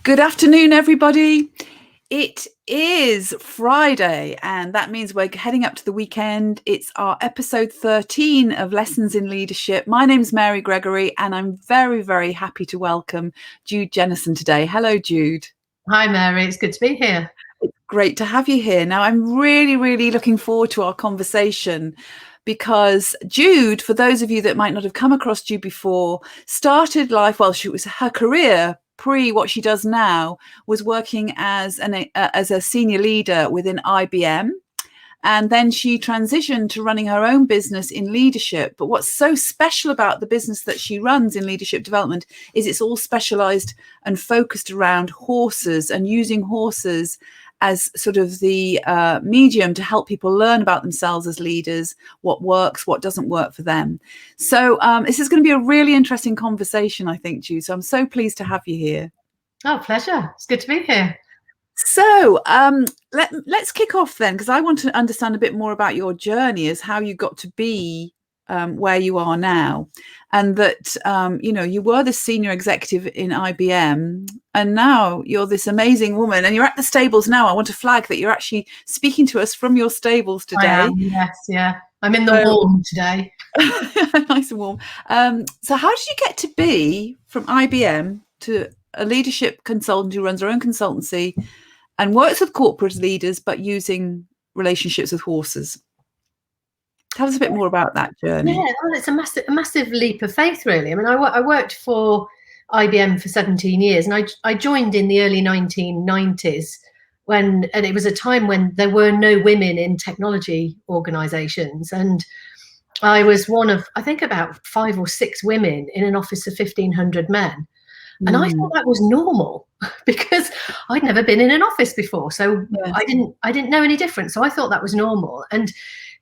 Good afternoon, everybody. It is Friday, and that means we're heading up to the weekend. It's our episode 13 of Lessons in Leadership. My name's Mary Gregory, and I'm very, very happy to welcome Jude Jennison today. Hello, Jude. Hi, Mary. It's good to be here. It's great to have you here. Now, I'm really, really looking forward to our conversation because Jude, for those of you that might not have come across Jude before, started life, her career pre what she does now was working as a senior leader within IBM. And then she transitioned to running her own business in leadership. But what's so special about the business that she runs in leadership development is it's all specialized and focused around horses and using horses as sort of the medium to help people learn about themselves as leaders, what works, what doesn't work for them. So this is going to be a really interesting conversation, I think, Jude. So I'm so pleased to have you here. Oh, pleasure. It's good to be here. So let's kick off then, because I want to understand a bit more about your journey as how you got to be where you are now, and that you were the senior executive in IBM, and now you're this amazing woman, and you're at the stables now. I want to flag that you're actually speaking to us from your stables today. I am, yes, yeah. I'm in the warm today. Nice and warm. So how did you get to be from IBM to a leadership consultant who runs her own consultancy and works with corporate leaders, but using relationships with horses? Tell us a bit more about that journey. Yeah, well, it's a massive leap of faith, really. I mean, I worked for IBM for 17 years, and I joined in the early 1990s and it was a time when there were no women in technology organizations. And I was one of, I think, about 5 or 6 women in an office of 1,500 men. And I thought that was normal because I'd never been in an office before. So yes. I didn't know any different. So I thought that was normal. And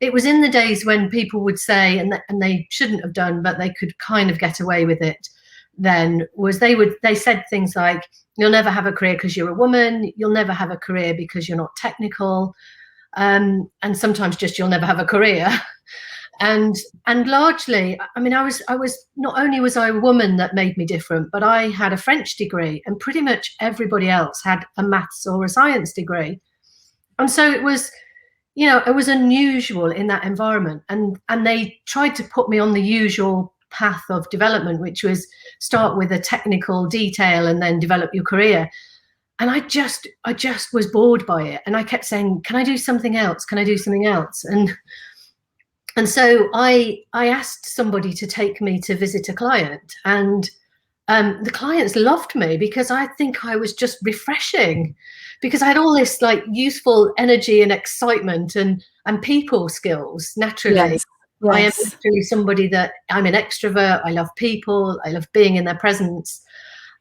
it was in the days when people would say, and they shouldn't have done, but they could kind of get away with it then, was they said things like, you'll never have a career because you're a woman. You'll never have a career because you're not technical. And sometimes just you'll never have a career. And largely, I mean, I was not only was I a woman that made me different, but I had a French degree, and pretty much everybody else had a maths or a science degree. And so it was, it was unusual in that environment. And they tried to put me on the usual path of development, which was start with a technical detail and then develop your career. And I just was bored by it. And I kept saying, can I do something else? Can I do something else? And so I asked somebody to take me to visit a client, and the clients loved me because I think I was just refreshing, because I had all this like youthful energy and excitement and people skills naturally. Yes. Yes. I am naturally somebody that I'm an extrovert. I love people. I love being in their presence.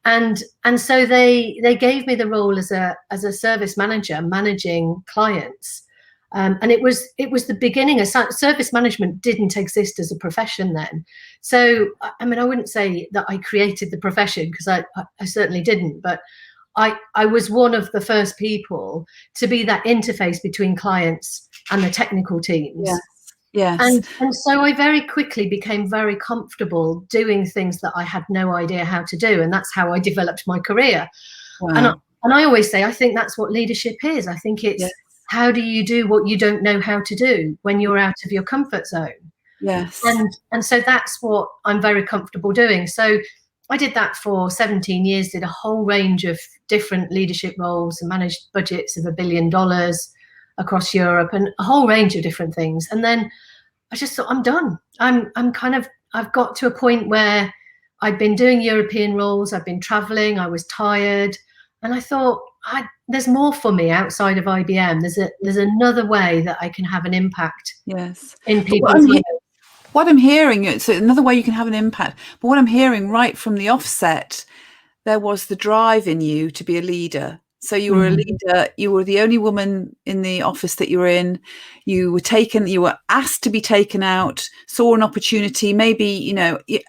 And so they gave me the role as a service manager managing clients. And it was the beginning of service management. Didn't exist as a profession then. So, I mean, I wouldn't say that I created the profession, because I certainly didn't, but I was one of the first people to be that interface between clients and the technical teams. Yes. Yes. And so I very quickly became very comfortable doing things that I had no idea how to do. And that's how I developed my career. Wow. And I always say, I think that's what leadership is. I think it's, yes. How do you do what you don't know how to do when you're out of your comfort zone? Yes. And so that's what I'm very comfortable doing. So I did that for 17 years, did a whole range of different leadership roles and managed budgets of $1 billion across Europe and a whole range of different things. And then I just thought, I'm done. I've got to a point where I'd been doing European roles. I've been traveling. I was tired. And I thought, there's more for me outside of IBM. There's another way that I can have an impact. Yes. In people's lives. What I'm hearing, so another way you can have an impact. But what I'm hearing right from the offset, there was the drive in you to be a leader. So you were a leader. You were the only woman in the office that you were in. You were asked to be taken out, saw an opportunity, maybe,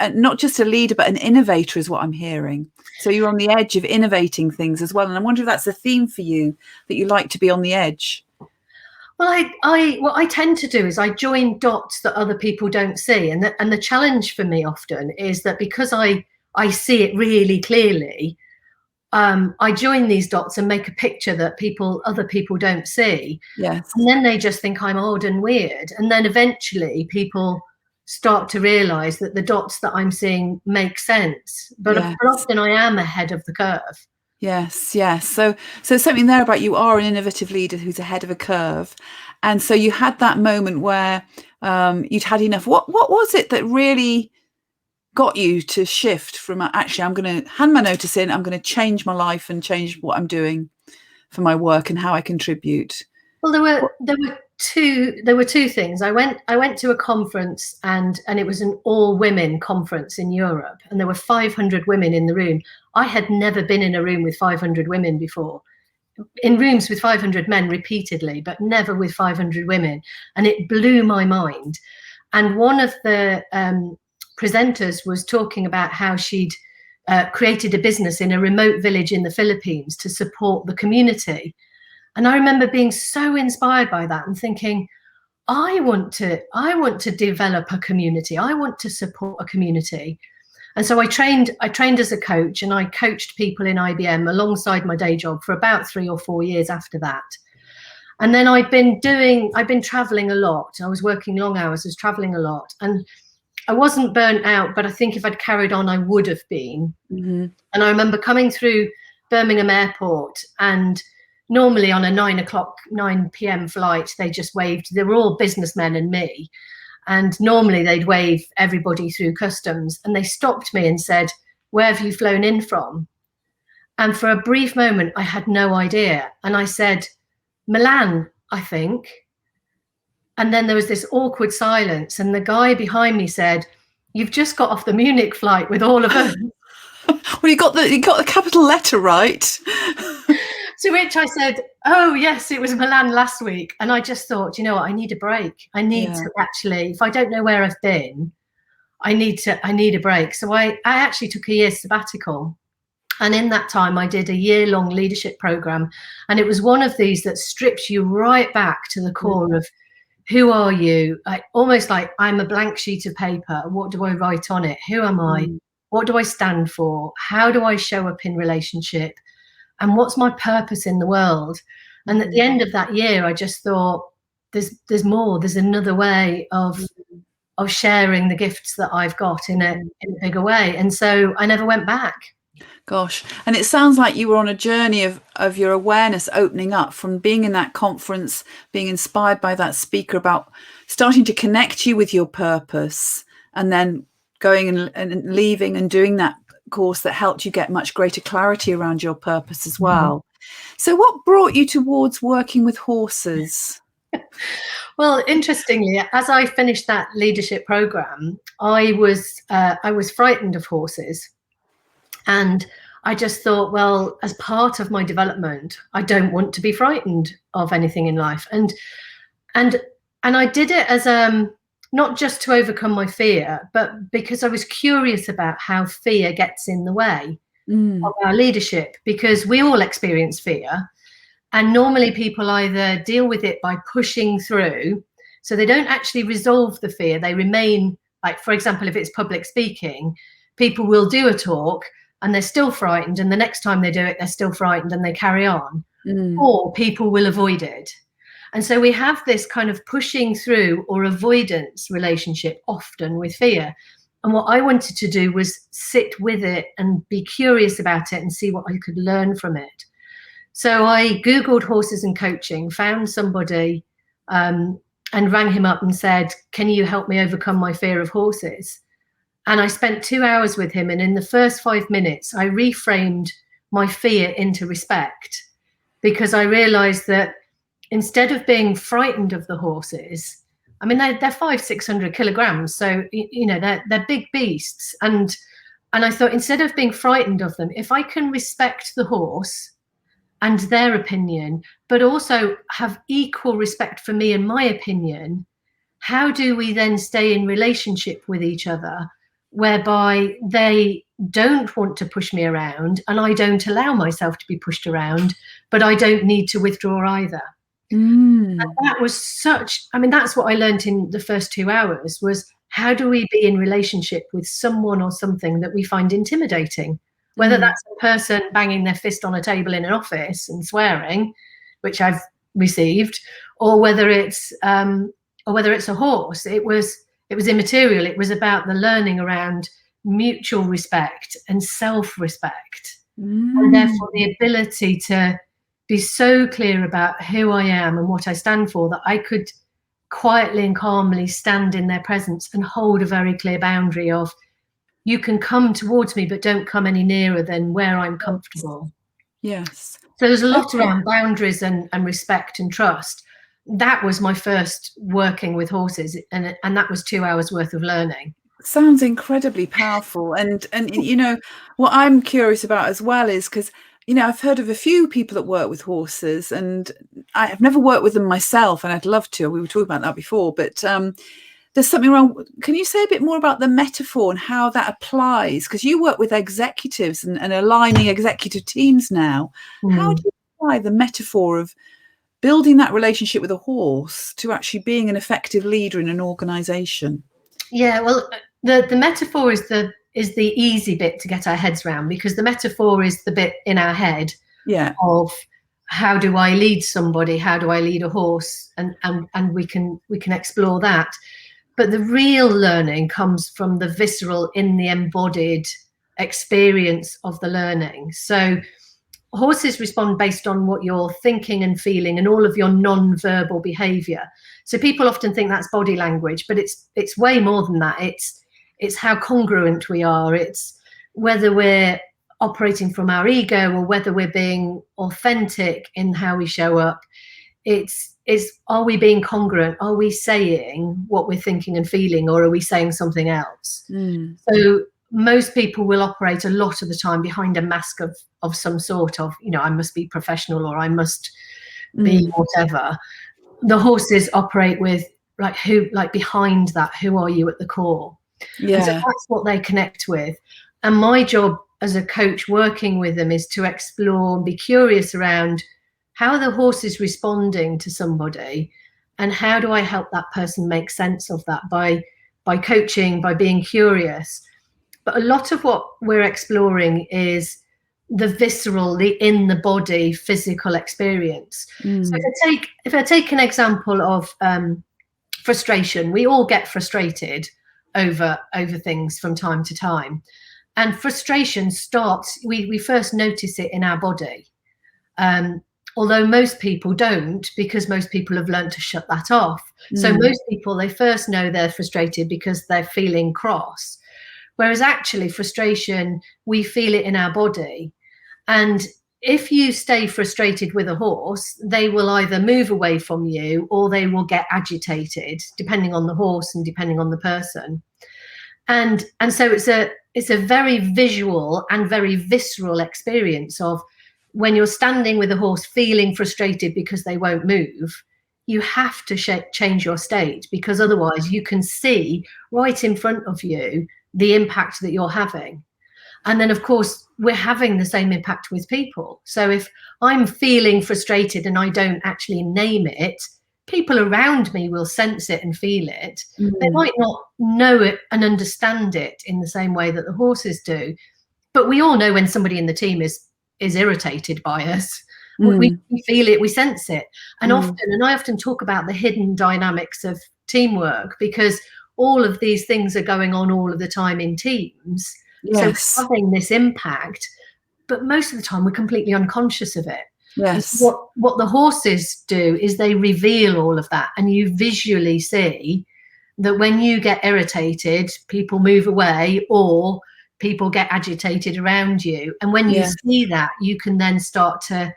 not just a leader, but an innovator is what I'm hearing. So you're on the edge of innovating things as well. And I wonder if that's a theme for you, that you like to be on the edge. Well, what I tend to do is I join dots that other people don't see. And the challenge for me often is that because I see it really clearly, I join these dots and make a picture that other people don't see. Yes. And then they just think I'm odd and weird. And then eventually people start to realize that the dots that I'm seeing make sense. But Yes. often I am ahead of the curve. Yes, yes. So something there about you are an innovative leader who's ahead of a curve. And so you had that moment where you'd had enough. What was it that really got you to shift from actually, I'm going to hand my notice in, I'm going to change my life and change what I'm doing for my work and how I contribute? Well, there were two things. I went to a conference, and it was an all women conference in Europe, and there were 500 women in the room. I had never been in a room with 500 women before. In rooms with 500 men repeatedly, but never with 500 women, and it blew my mind. And one of the presenters was talking about how she'd created a business in a remote village in the Philippines to support the community. And I remember being so inspired by that and thinking, I want to develop a community. I want to support a community. And so I trained as a coach, and I coached people in IBM alongside my day job for about 3 or 4 years after that. And then I've been traveling a lot. I was working long hours, I was traveling a lot. And I wasn't burnt out, but I think if I'd carried on, I would have been. Mm-hmm. And I remember coming through Birmingham Airport, and normally on a 9 p.m. flight, they just waved. They were all businessmen and me. And normally they'd wave everybody through customs. And they stopped me and said, "Where have you flown in from?" And for a brief moment, I had no idea. And I said, "Milan, I think." And then there was this awkward silence. And the guy behind me said, "You've just got off the Munich flight with all of us." Well, you got the capital letter right. To which I said, "Oh, yes, it was Milan last week." And I just thought, you know what, I need a break. I need to actually, if I don't know where I've been, I need a break. So I actually took a year sabbatical. And in that time, I did a year-long leadership program. And it was one of these that strips you right back to the core of who are you? Almost like I'm a blank sheet of paper. What do I write on it? Who am I? What do I stand for? How do I show up in relationship? And what's my purpose in the world? And at the end of that year, I just thought, there's more. There's another way of sharing the gifts that I've got in a bigger way. And so I never went back. Gosh. And it sounds like you were on a journey of your awareness opening up from being in that conference, being inspired by that speaker about starting to connect you with your purpose, and then going and leaving and doing that course that helped you get much greater clarity around your purpose as well. So what brought you towards working with horses? Well, interestingly, as I finished that leadership program, I was frightened of horses. And I just thought, well, as part of my development, I don't want to be frightened of anything in life. And I did it as not just to overcome my fear, but because I was curious about how fear gets in the way of our leadership, because we all experience fear. And normally people either deal with it by pushing through, so they don't actually resolve the fear. They remain, like, for example, if it's public speaking, people will do a talk and they're still frightened. And the next time they do it, they're still frightened and they carry on. Or people will avoid it. And so we have this kind of pushing through or avoidance relationship often with fear. And what I wanted to do was sit with it and be curious about it and see what I could learn from it. So I Googled horses and coaching, found somebody and rang him up and said, "Can you help me overcome my fear of horses?" And I spent 2 hours with him. And in the first 5 minutes, I reframed my fear into respect, because I realized that instead of being frightened of the horses, I mean, they're 500-600 kilograms. So, you know, they're big beasts. And I thought, instead of being frightened of them, if I can respect the horse and their opinion, but also have equal respect for me and my opinion, how do we then stay in relationship with each other, whereby they don't want to push me around and I don't allow myself to be pushed around, but I don't need to withdraw either. And that was that's what I learned in the first 2 hours, was how do we be in relationship with someone or something that we find intimidating? whether that's a person banging their fist on a table in an office and swearing, which I've received, or whether it's a horse. It was immaterial. It was about the learning around mutual respect and self-respect, and therefore the ability to be so clear about who I am and what I stand for that I could quietly and calmly stand in their presence and hold a very clear boundary of, you can come towards me, but don't come any nearer than where I'm comfortable. Yes. So there's a lot around boundaries and respect and trust. That was my first working with horses, and that was 2 hours worth of learning. Sounds incredibly powerful. And you know, what I'm curious about as well is, because, you know, I've heard of a few people that work with horses, and I've never worked with them myself, and I'd love to. We were talking about that before, but there's something wrong. Can you say a bit more about the metaphor and how that applies? Because you work with executives and aligning executive teams now. How do you apply the metaphor of building that relationship with a horse to actually being an effective leader in an organization? Yeah, well, the metaphor is the easy bit to get our heads around, because the metaphor is the bit in our head of how do I lead somebody, how do I lead a horse, and we can explore that. But the real learning comes from the visceral, in the embodied experience of the learning. So horses respond based on what you're thinking and feeling and all of your non-verbal behavior. So people often think that's body language, but it's way more than that. It's how congruent we are. It's whether we're operating from our ego or whether we're being authentic in how we show up. It's are we being congruent? Are we saying what we're thinking and feeling, or are we saying something else? So most people will operate a lot of the time behind a mask of some sort of, you know, I must be professional, or I must be whatever. The horses operate with like behind that, who are you at the core? And so that's what they connect with. And my job as a coach working with them is to explore and be curious around, how are the horses responding to somebody, and how do I help that person make sense of that by coaching, by being curious. But a lot of what we're exploring is the visceral, the in the body physical experience. So if I take an example of frustration, we all get frustrated over things from time to time, and frustration starts, we first notice it in our body, although most people don't, because most people have learned to shut that off. So most people, they first know they're frustrated because they're feeling cross, whereas actually frustration, we feel it in our body. And if you stay frustrated with a horse, they will either move away from you or they will get agitated, depending on the horse and depending on the person. And so it's a very visual and very visceral experience of, when you're standing with a horse feeling frustrated because they won't move, you have to change your state, because otherwise you can see right in front of you the impact that you're having. And then, of course, we're having the same impact with people. So if I'm feeling frustrated and I don't actually name it, people around me will sense it and feel it. They might not know it and understand it in the same way that the horses do. But we all know when somebody in the team is irritated by us. We feel it, we sense it. And I often talk about the hidden dynamics of teamwork, because all of these things are going on all of the time in teams. So we're having this impact, but most of the time we're completely unconscious of it. What the horses do is they reveal all of that, and you visually see that when you get irritated, people move away or people get agitated around you. And when you see that, you can then start to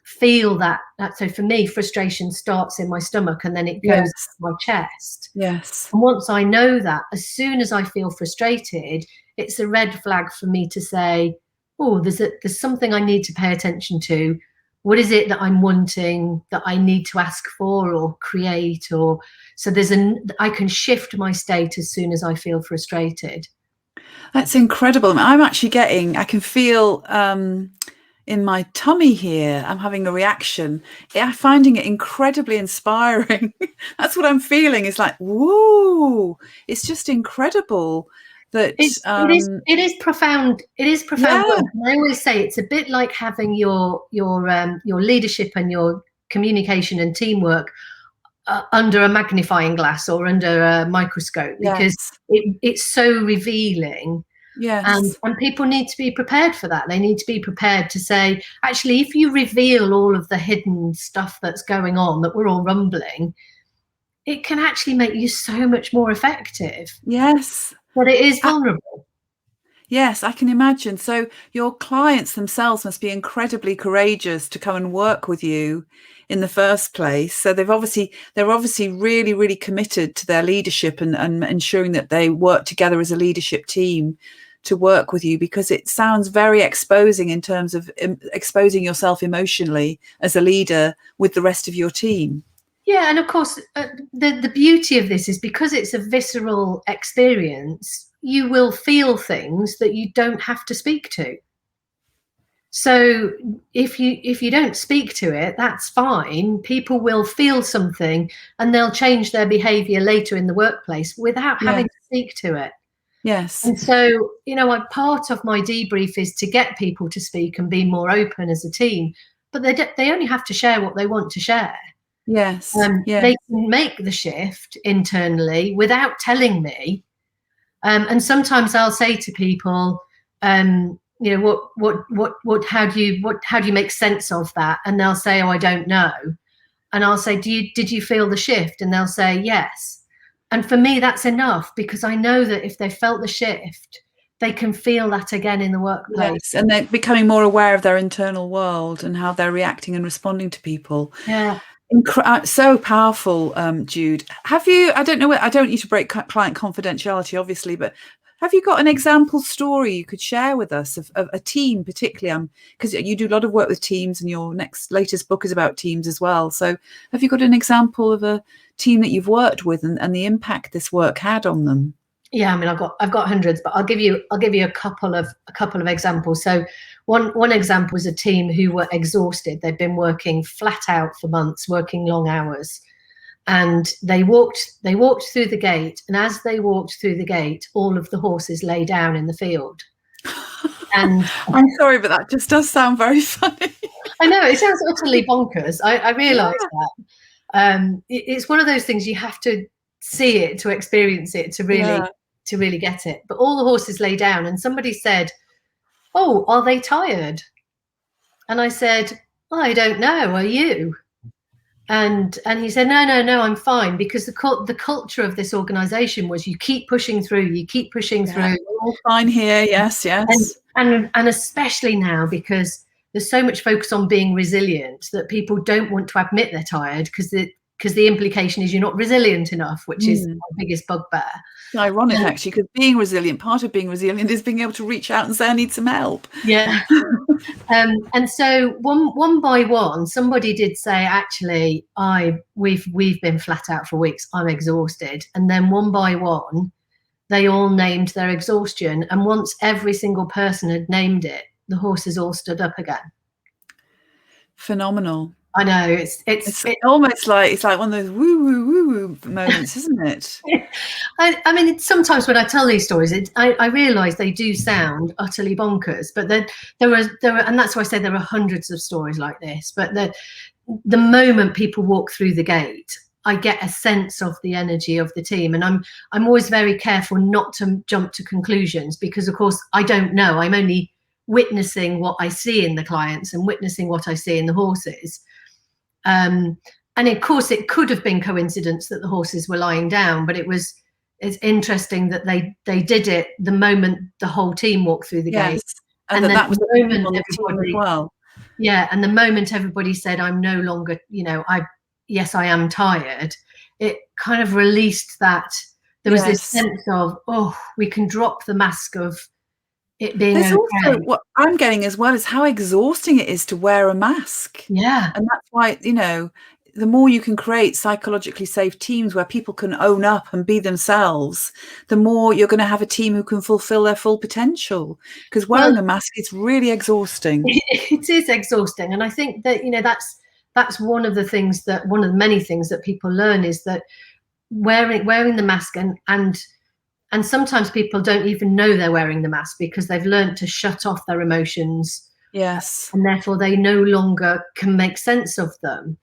feel that. So for me, frustration starts in my stomach and then it goes to my chest. And once I know that, as soon as I feel frustrated, it's a red flag for me to say, oh, there's something I need to pay attention to. What is it that I'm wanting, that I need to ask for or create? Or so I can shift my state as soon as I feel frustrated. That's incredible. I'm actually I can feel in my tummy here, I'm having a reaction. I'm finding it incredibly inspiring. That's what I'm feeling. It's like, whoa, it's just incredible that it is profound. It is profound yeah, work. And I always say it's a bit like having your leadership and your communication and teamwork under a magnifying glass or under a microscope, because yes, it's so revealing. And yes, people need to be prepared for that. They need to be prepared to say, actually, if you reveal all of the hidden stuff that's going on, that we're all rumbling, it can actually make you so much more effective. yes. But it is vulnerable. Yes, I can imagine. So your clients themselves must be incredibly courageous to come and work with you in the first place. So they're obviously really, really committed to their leadership and ensuring that they work together as a leadership team to work with you, because it sounds very exposing in terms of exposing yourself emotionally as a leader with the rest of your team. Yeah, and of course, the beauty of this is because it's a visceral experience, you will feel things that you don't have to speak to. So if you don't speak to it, that's fine. People will feel something and they'll change their behavior later in the workplace without having to speak to it. Yes. And so, part of my debrief is to get people to speak and be more open as a team, but they only have to share what they want to share. Yes. Yes. They can make the shift internally without telling me. And sometimes I'll say to people, how do you make sense of that? And they'll say, oh, I don't know. And I'll say, did you feel the shift? And they'll say, yes. And for me, that's enough, because I know that if they felt the shift, they can feel that again in the workplace. Yes, and they're becoming more aware of their internal world and how they're reacting and responding to people. Yeah. So powerful, Jude. Have you, I don't know, I don't need to break client confidentiality, obviously, but have you got an example story you could share with us of a team, particularly? Because you do a lot of work with teams, and your latest book is about teams as well. So have you got an example of a team that you've worked with and the impact this work had on them? Yeah, I mean, I've got hundreds, but I'll give you a couple of examples. So one example was a team who were exhausted. They'd been working flat out for months, working long hours. And they walked through the gate, and as they walked through the gate, all of the horses lay down in the field. And I'm sorry, but that just does sound very funny. I know, it sounds utterly bonkers. I realise that. It's one of those things you have to see it to experience it to really get it. But all the horses lay down, and somebody said, "Oh, are they tired?" And I said, "I don't know. Are you?" And he said, no, I'm fine, because the culture of this organization was you keep pushing through, through. All fine here, yes. And especially now, because there's so much focus on being resilient that people don't want to admit they're tired, because the implication is you're not resilient enough, which is my biggest bugbear. It's ironic, actually, because part of being resilient is being able to reach out and say, I need some help. Yeah. And so one by one, somebody did say, actually, we've been flat out for weeks. I'm exhausted. And then one by one, they all named their exhaustion. And once every single person had named it, the horses all stood up again. Phenomenal. I know, it's almost like it's like one of those woo moments, isn't it? I mean, sometimes when I tell these stories, I realise they do sound utterly bonkers, but there were, and that's why I say there are hundreds of stories like this. But the moment people walk through the gate, I get a sense of the energy of the team, and I'm always very careful not to jump to conclusions, because of course I don't know. I'm only witnessing what I see in the clients and witnessing what I see in the horses. And of course, it could have been coincidence that the horses were lying down, but it's interesting that they did it the moment the whole team walked through the gate, and that was the moment everybody as well. Yeah, and the moment everybody said, "I'm no longer," I am tired. It kind of released that. There was this sense of, oh, we can drop the mask of it being There's okay. Also what I'm getting as well is how exhausting it is to wear a mask. Yeah. And that's why, the more you can create psychologically safe teams where people can own up and be themselves, the more you're going to have a team who can fulfill their full potential. Because wearing a mask is really exhausting. It is exhausting. And I think that, that's one of the many things that people learn, is that wearing the mask and And sometimes people don't even know they're wearing the mask because they've learned to shut off their emotions. Yes. And therefore they no longer can make sense of them.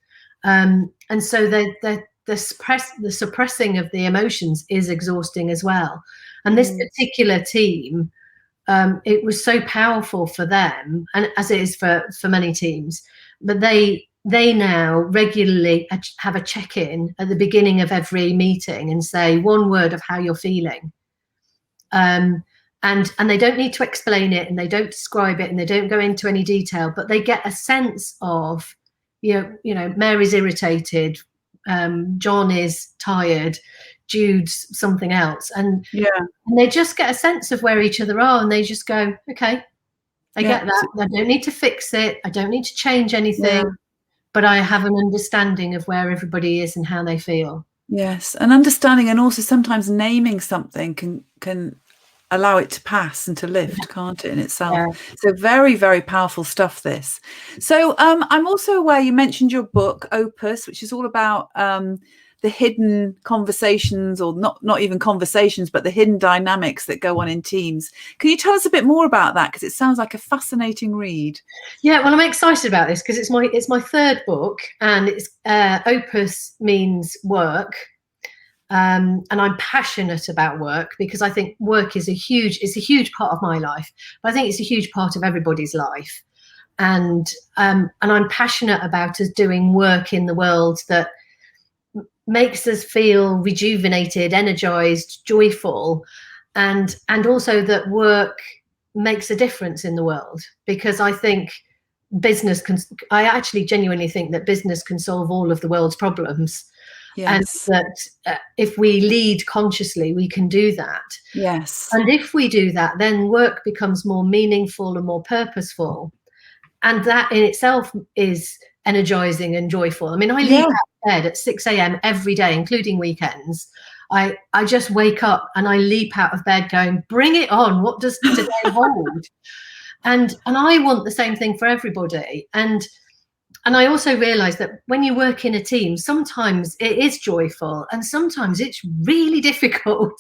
And so the suppressing of the emotions is exhausting as well. And this particular team, it was so powerful for them, and as it is for many teams, but they now regularly have a check-in at the beginning of every meeting and say one word of how you're feeling. And they don't need to explain it, and they don't describe it, and they don't go into any detail, but they get a sense of, you know, Mary's irritated, John is tired, Jude's something else, and they just get a sense of where each other are, and they just go, okay, I get that. I don't need to fix it. I don't need to change anything, but I have an understanding of where everybody is and how they feel. Yes, and understanding, and also sometimes naming something can allow it to pass and to lift, can't it, in itself? So very, very powerful stuff, this. So I'm also aware you mentioned your book, Opus, which is all about the hidden conversations, or not even conversations, but the hidden dynamics that go on in teams. Can you tell us a bit more about that? Because it sounds like a fascinating read. Yeah, well, I'm excited about this because it's my third book, and it's Opus means work. And I'm passionate about work because I think work is a huge part of my life, but I think it's a huge part of everybody's life. And I'm passionate about us doing work in the world that makes us feel rejuvenated, energized, joyful, and also that work makes a difference in the world, because I think I actually genuinely think that business can solve all of the world's problems. Yes. And that if we lead consciously, we can do that. Yes. And if we do that, then work becomes more meaningful and more purposeful. And that in itself is energizing and joyful. I mean, I leap out of bed at 6 a.m. every day, including weekends. I just wake up and I leap out of bed going, bring it on. What does today hold? And I want the same thing for everybody. And I also realize that when you work in a team, sometimes it is joyful and sometimes it's really difficult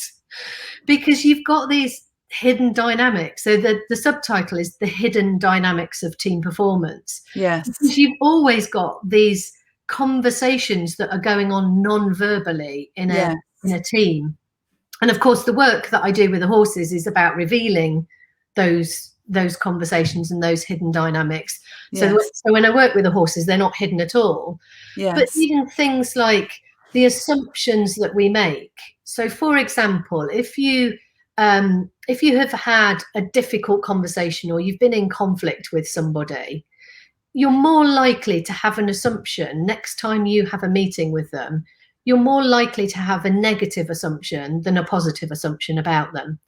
because you've got these hidden dynamics. So the subtitle is The Hidden Dynamics of Team Performance. Yes. Because you've always got these conversations that are going on non-verbally in a team. And of course, the work that I do with the horses is about revealing those conversations and those hidden dynamics. So when I work with the horses, they're not hidden at all. But even things like the assumptions that we make. So for example, if you have had a difficult conversation or you've been in conflict with somebody, you're more likely to have an assumption next time you have a meeting with them. You're more likely to have a negative assumption than a positive assumption about them.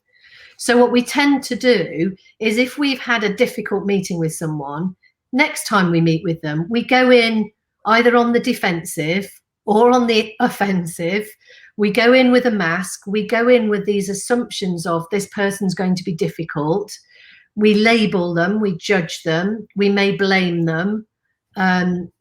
So what we tend to do is, if we've had a difficult meeting with someone, next time we meet with them, we go in either on the defensive or on the offensive. We go in with a mask. We go in with these assumptions of this person's going to be difficult. We label them. We judge them. We may blame them.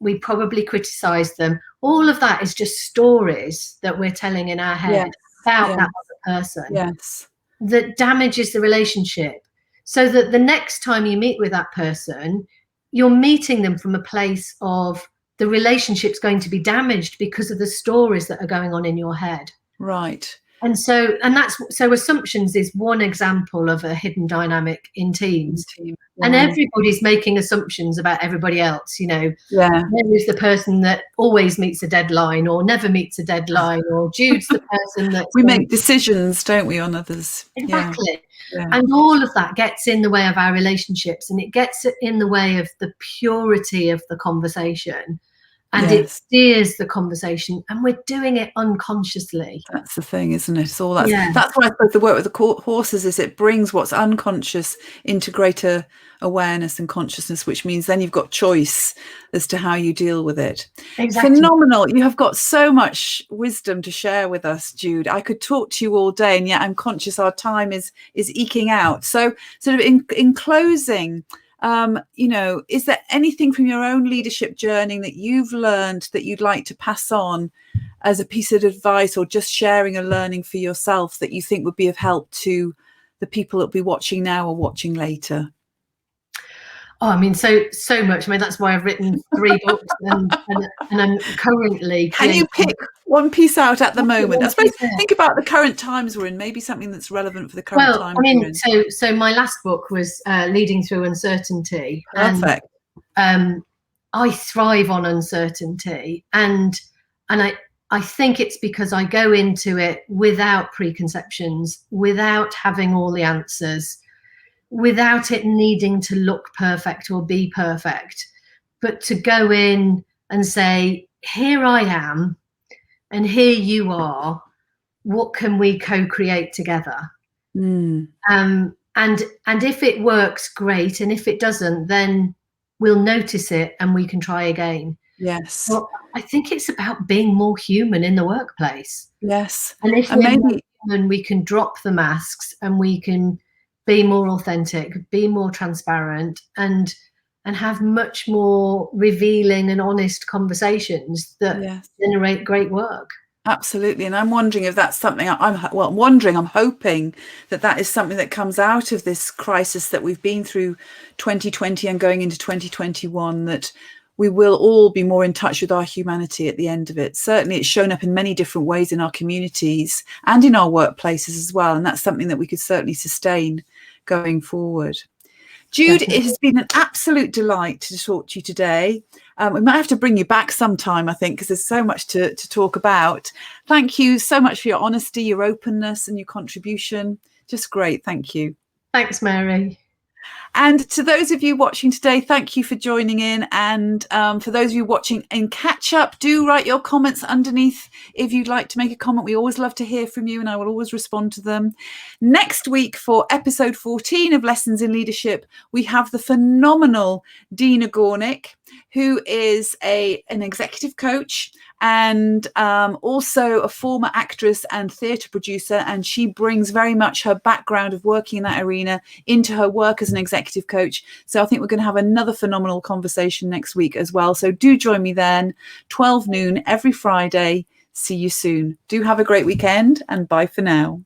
We probably criticize them. All of that is just stories that we're telling in our head about that other person. Yes. That damages the relationship, so that the next time you meet with that person, you're meeting them from a place of the relationship's going to be damaged because of the stories that are going on in your head. Right. And so assumptions is one example of a hidden dynamic in teams. And everybody's making assumptions about everybody else, you know. There is the person that always meets a deadline or never meets a deadline, or Jude's the person that we make decisions, don't we, on others? Exactly. And all of that gets in the way of our relationships, and it gets in the way of the purity of the conversation. And it steers the conversation, and we're doing it unconsciously. That's the thing, isn't it? It's all that. That's why I suppose the work with the horses is it brings what's unconscious into greater awareness and consciousness, which means then you've got choice as to how you deal with it. Exactly. Phenomenal. You have got so much wisdom to share with us, Jude. I could talk to you all day, and yet I'm conscious our time is eking out. So sort of in closing, you know, is there anything from your own leadership journey that you've learned that you'd like to pass on as a piece of advice, or just sharing a learning for yourself that you think would be of help to the people that will be watching now or watching later? Oh, I mean, so much. I mean, that's why I've written 3 books, and I'm currently Can you creating. pick one piece out at the moment? I One suppose piece out. think about the current times we're in, maybe something that's relevant for the current Well, times I we're mean, in. so my last book was Leading Through Uncertainty, Perfect. and I thrive on uncertainty, and I think it's because I go into it without preconceptions, without having all the answers, without it needing to look perfect or be perfect, but to go in and say, here I am, and here you are. What can we co-create together? And if it works, great. And if it doesn't, then we'll notice it and we can try again. Yes. Well, I think it's about being more human in the workplace. Yes. And if we're more human, we can drop the masks and we can be more authentic, be more transparent, and have much more revealing and honest conversations that generate great work. Absolutely. And I'm wondering if that's something I'm hoping that that is something that comes out of this crisis that we've been through 2020 and going into 2021, that we will all be more in touch with our humanity at the end of it. Certainly it's shown up in many different ways in our communities and in our workplaces as well. And that's something that we could certainly sustain going forward. Jude, it has been an absolute delight to talk to you today. We might have to bring you back sometime, I think, because there's so much to talk about. Thank you so much for your honesty, your openness and your contribution. Just great. Thank you. Thanks, Mary. And to those of you watching today, thank you for joining in. And for those of you watching in catch up, do write your comments underneath if you'd like to make a comment. We always love to hear from you and I will always respond to them. Next week for episode 14 of Lessons in Leadership, we have the phenomenal Dina Gornick, who is an executive coach and also a former actress and theatre producer. And she brings very much her background of working in that arena into her work as an executive coach. So I think we're going to have another phenomenal conversation next week as well. So do join me then, 12 noon every Friday. See you soon. Do have a great weekend and bye for now.